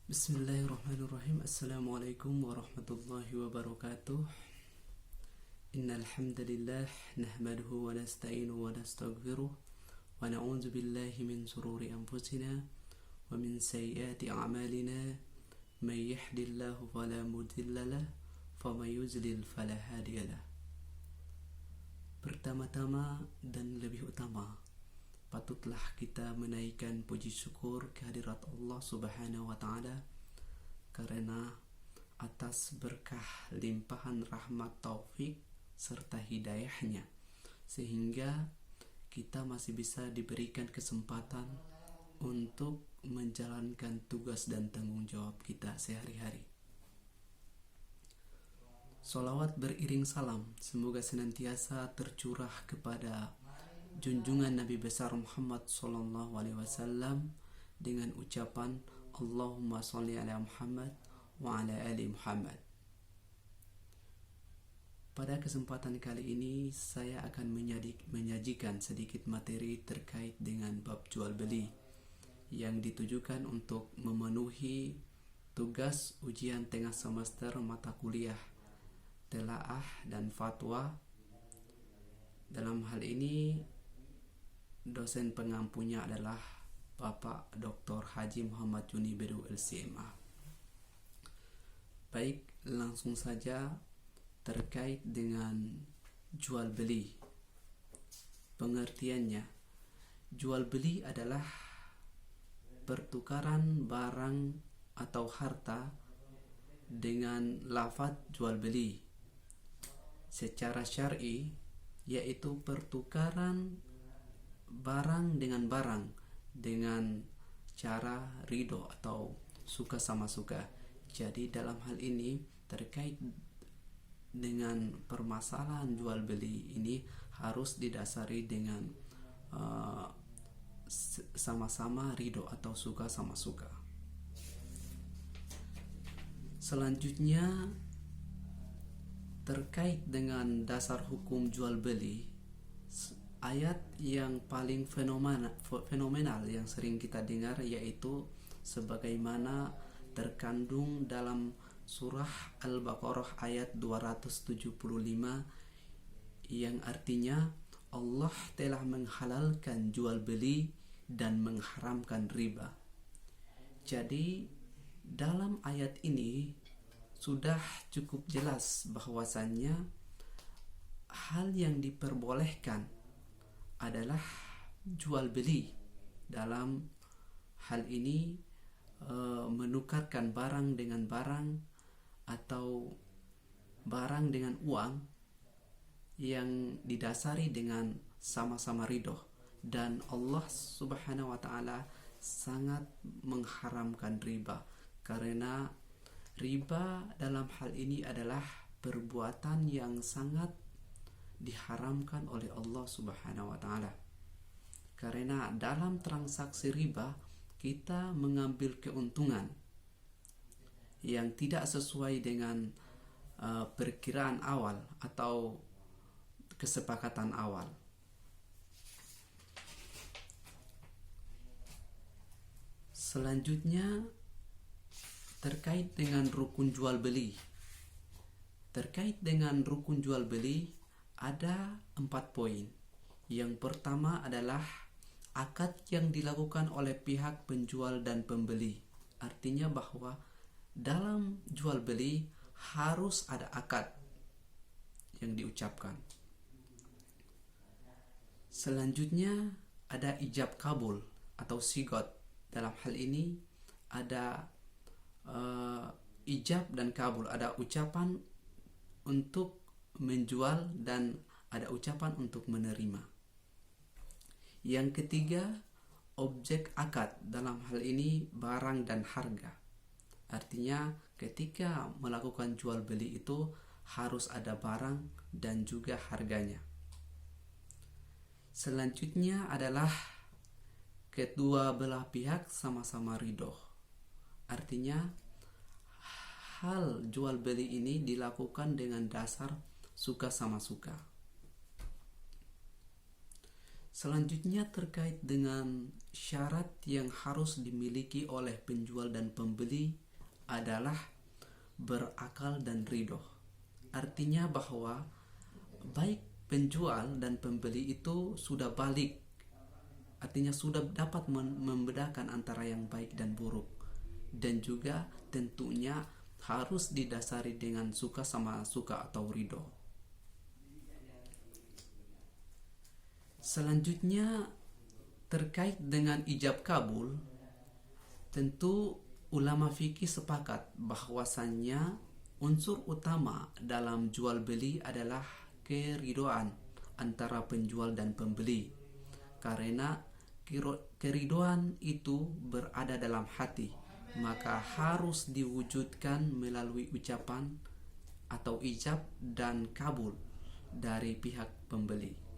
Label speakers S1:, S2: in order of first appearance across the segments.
S1: Bismillahirrahmanirrahim. Assalamualaikum warahmatullahi wabarakatuh. Innal hamdalillah nahmaduhu wa nasta'inuhu wa nastaghfiruh wa na'udzu billahi min shururi anfusina wa min sayyiati a'malina. May yahdihillahu fala mudilla lahu wa may yudlil fala hadiya lahu. Pertama-tama dan lebih utama, patutlah kita menaikkan puji syukur kehadirat Allah Subhanahu wa taala karena atas berkah limpahan rahmat taufik serta hidayahnya sehingga kita masih bisa diberikan kesempatan untuk menjalankan tugas dan tanggung jawab kita sehari-hari. Salawat beriring salam semoga senantiasa tercurah kepada junjungan Nabi besar Muhammad sallallahu alaihi wasallam dengan ucapan Allahumma shalli ala Muhammad wa ala ali Muhammad. Pada kesempatan kali ini saya akan menyajikan sedikit materi terkait dengan bab jual beli yang ditujukan untuk memenuhi tugas ujian tengah semester mata kuliah telaah dan fatwa. Dalam hal ini dosen pengampunya adalah Bapak Dr. Haji Muhammad Juni Bedu LCMA. Baik, langsung saja terkait dengan jual beli. Pengertiannya, jual beli adalah pertukaran barang atau harta dengan lafaz jual beli. Secara syar'i yaitu pertukaran barang dengan barang dengan cara ridho atau suka sama suka. Jadi dalam hal ini terkait dengan permasalahan jual beli ini harus didasari dengan sama-sama ridho atau suka sama suka. Selanjutnya terkait dengan dasar hukum jual beli, ayat yang paling fenomenal yang sering kita dengar yaitu sebagaimana terkandung dalam surah Al-Baqarah ayat 275 yang artinya Allah telah menghalalkan jual beli dan mengharamkan riba. Jadi dalam ayat ini sudah cukup jelas bahwasannya hal yang diperbolehkan adalah jual beli. Dalam hal ini menukarkan barang dengan barang atau barang dengan uang yang didasari dengan sama-sama ridho, dan Allah Subhanahu wa taala sangat mengharamkan riba karena riba dalam hal ini adalah perbuatan yang sangat diharamkan oleh Allah Subhanahu wa taala. Karena dalam transaksi riba kita mengambil keuntungan yang tidak sesuai dengan perkiraan awal atau kesepakatan awal. Selanjutnya terkait dengan rukun jual beli. Terkait dengan rukun jual beli ada 4 poin. Yang pertama adalah akad yang dilakukan oleh pihak penjual dan pembeli. Artinya bahwa dalam jual beli harus ada akad yang diucapkan. Selanjutnya ada ijab kabul atau sigot. Dalam hal ini ada ijab dan kabul, ada ucapan untuk menjual dan ada ucapan untuk menerima. Yang ketiga, objek akad, dalam hal ini barang dan harga. Artinya ketika melakukan jual beli itu harus ada barang dan juga harganya. Selanjutnya adalah kedua belah pihak sama-sama ridho. Artinya hal jual beli ini dilakukan dengan dasar suka sama suka. Selanjutnya terkait dengan syarat yang harus dimiliki oleh penjual dan pembeli adalah berakal dan ridho. Artinya bahwa baik penjual dan pembeli itu sudah balik, artinya sudah dapat membedakan antara yang baik dan buruk, dan juga tentunya harus didasari dengan suka sama suka atau ridho. Selanjutnya terkait dengan ijab kabul, tentu ulama fikih sepakat bahwasannya unsur utama dalam jual beli adalah keridhaan antara penjual dan pembeli, karena keridhaan itu berada dalam hati, maka harus diwujudkan melalui ucapan atau ijab dan kabul dari pihak pembeli.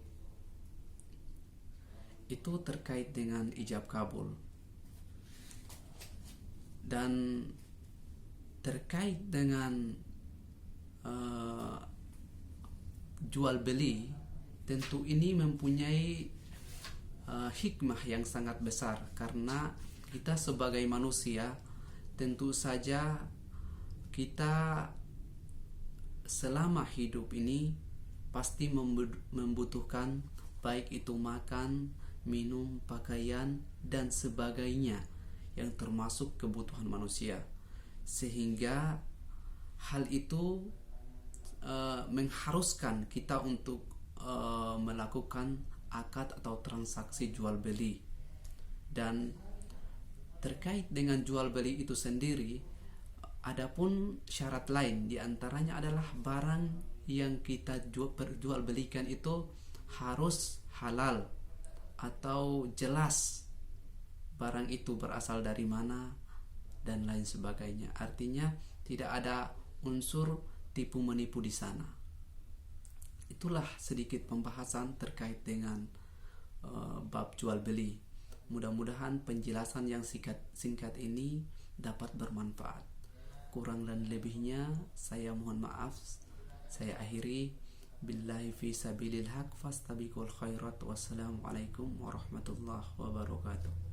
S1: Itu terkait dengan ijab kabul. Dan terkait dengan jual beli, tentu ini mempunyai hikmah yang sangat besar, karena kita sebagai manusia tentu saja kita selama hidup ini pasti membutuhkan baik itu makan, minum, pakaian, dan sebagainya yang termasuk kebutuhan manusia. Sehingga hal itu mengharuskan kita untuk melakukan akad atau transaksi jual beli. Dan terkait dengan jual beli itu sendiri, adapun syarat lain, diantaranya adalah barang yang kita jual belikan itu harus halal atau jelas barang itu berasal dari mana dan lain sebagainya. Artinya tidak ada unsur tipu menipu di sana. Itulah sedikit pembahasan terkait dengan bab jual beli. Mudah-mudahan penjelasan yang singkat ini dapat bermanfaat. Kurang dan lebihnya saya mohon maaf. Saya akhiri. Billahi fi sabilil haq fastabiqul khairat. Wassalamualaikum warahmatullahi wabarakatuh.